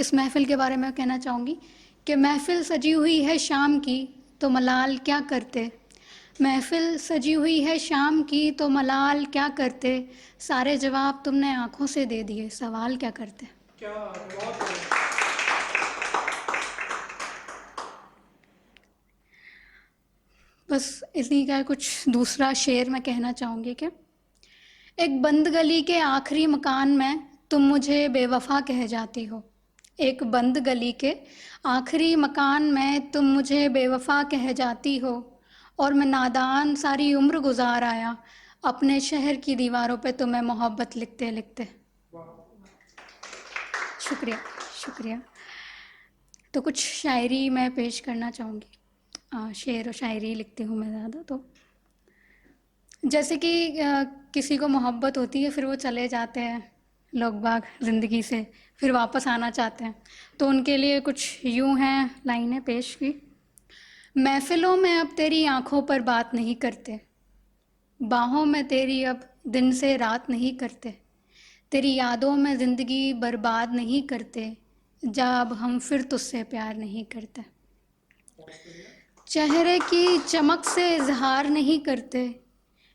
इस महफ़िल के बारे में कहना चाहूँगी कि महफ़िल सजी हुई है शाम की तो मलाल क्या करते। महफ़िल सजी हुई है शाम की तो मलाल क्या करते। सारे जवाब तुमने आँखों से दे दिए, सवाल क्या करते। क्या बहुत बढ़िया। बस इसी का कुछ दूसरा शेर मैं कहना चाहूँगी कि एक बंद गली के आखिरी मकान में तुम मुझे बेवफा कह जाती हो। एक बंद गली के आखिरी मकान में तुम मुझे बेवफा कह जाती हो, और मैं नादान सारी उम्र गुजार आया अपने शहर की दीवारों पे तुम्हें मोहब्बत लिखते लिखते। शुक्रिया शुक्रिया। तो कुछ शायरी मैं पेश करना चाहूँगी। शेर और शायरी लिखती हूँ मैं ज़्यादा। तो जैसे कि किसी को मोहब्बत होती है, फिर वो चले जाते हैं लोग बाग ज़िंदगी से, फिर वापस आना चाहते हैं, तो उनके लिए कुछ यूँ हैं लाइनें पेश की। महफ़िलों में अब तेरी आँखों पर बात नहीं करते, बाहों में तेरी अब दिन से रात नहीं करते, तेरी यादों में ज़िंदगी बर्बाद नहीं करते, जा अब हम फिर तुझसे प्यार नहीं करते। चेहरे की चमक से इजहार नहीं करते,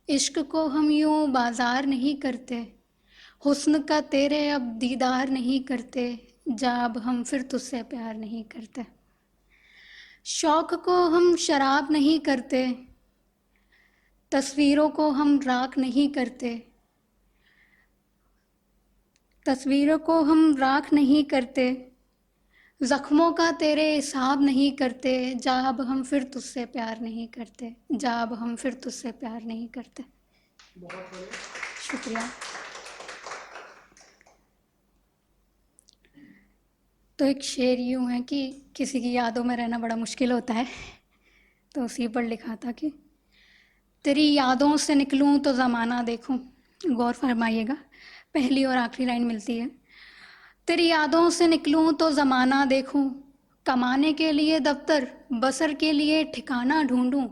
इश्क को हम यूं बाजार नहीं करते, हुस्न का तेरे अब दीदार नहीं करते, जा अब हम फिर तुझसे प्यार नहीं करते। शौक को हम शराब नहीं करते, तस्वीरों को हम राख नहीं करते, तस्वीरों को हम राख नहीं करते, ज़ख्मों का तेरे हिसाब नहीं करते, जा अब हम फिर तुझसे प्यार नहीं करते, जा अब हम फिर तुझसे प्यार नहीं करते। बहुत बढ़िया। शुक्रिया। तो एक शेर यूँ है कि किसी की यादों में रहना बड़ा मुश्किल होता है, तो उसी पर लिखा था कि तेरी यादों से निकलूं तो ज़माना देखूं। गौर फरमाइएगा, पहली और आखिरी लाइन मिलती है। तेरी यादों से निकलूं तो ज़माना देखूं, कमाने के लिए दफ्तर, बसर के लिए ठिकाना ढूंढूं,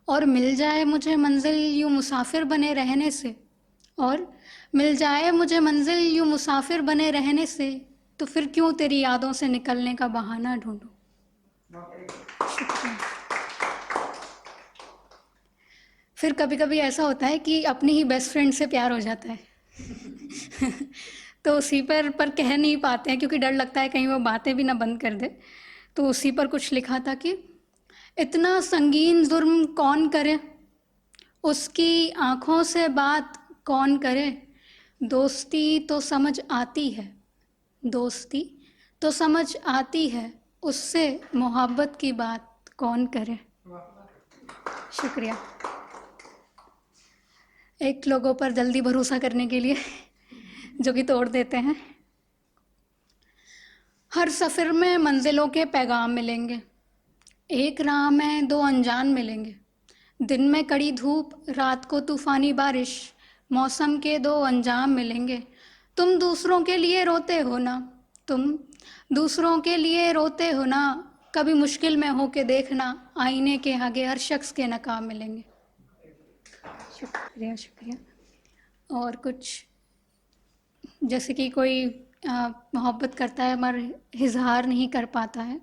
और मिल जाए मुझे मंजिल यूँ मुसाफिर बने रहने से, और मिल जाए मुझे मंजिल यूँ मुसाफिर बने रहने से, तो फिर क्यों तेरी यादों से निकलने का बहाना ढूंढूं। शुक्रिया। फिर कभी कभी ऐसा होता है कि अपनी ही बेस्ट फ्रेंड से प्यार हो जाता है तो उसी पर कह नहीं पाते हैं क्योंकि डर लगता है कहीं वो बातें भी ना बंद कर दे। तो उसी पर कुछ लिखा था कि इतना संगीन जुर्म कौन करे, उसकी आँखों से बात कौन करे, दोस्ती तो समझ आती है, दोस्ती तो समझ आती है, उससे मोहब्बत की बात कौन करे। शुक्रिया। एक लोगों पर जल्दी भरोसा करने के लिए जो कि तोड़ देते हैं। हर सफ़र में मंजिलों के पैगाम मिलेंगे, एक राह में दो अनजान मिलेंगे, दिन में कड़ी धूप, रात को तूफ़ानी बारिश, मौसम के दो अंजाम मिलेंगे। तुम दूसरों के लिए रोते हो ना, तुम दूसरों के लिए रोते हो ना, कभी मुश्किल में हो के देखना, आईने के आगे हर शख्स के नकाब मिलेंगे। शुक्रिया शुक्रिया। और कुछ जैसे कि कोई मोहब्बत करता है मगर इजहार नहीं कर पाता है,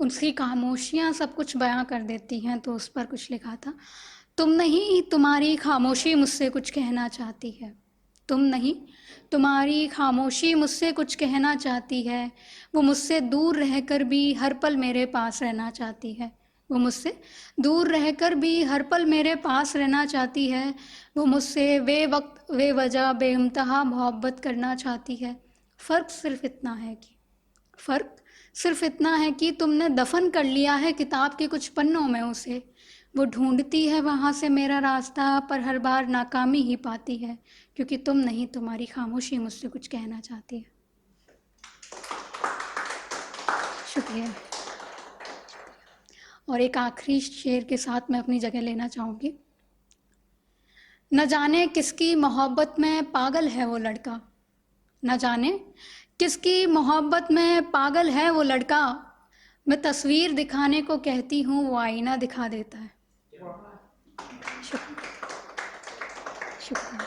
उसकी खामोशियाँ सब कुछ बयां कर देती हैं, तो उस पर कुछ लिखा था। तुम नहीं, तुम्हारी खामोशी मुझसे कुछ कहना चाहती है, तुम नहीं, तुम्हारी खामोशी मुझसे कुछ कहना चाहती है, वो मुझसे दूर रहकर भी हर पल मेरे पास रहना चाहती है, वो मुझसे दूर रहकर भी हर पल मेरे पास रहना चाहती है, वो मुझसे वे वक्त वे वजह बेइंतहा मोहब्बत करना चाहती है। फ़र्क सिर्फ इतना है कि फ़र्क सिर्फ इतना है कि तुमने दफन कर लिया है किताब के कुछ पन्नों में उसे, वो ढूंढती है वहाँ से मेरा रास्ता, पर हर बार नाकामी ही पाती है, क्योंकि तुम नहीं, तुम्हारी खामोशी मुझसे कुछ कहना चाहती है। शुक्रिया। और एक आखिरी शेर के साथ मैं अपनी जगह लेना चाहूँगी। न जाने किसकी मोहब्बत में पागल है वो लड़का, न जाने किसकी मोहब्बत में पागल है वो लड़का, मैं तस्वीर दिखाने को कहती हूँ वो आईना दिखा देता है। शुक्रिया शुक्रिया।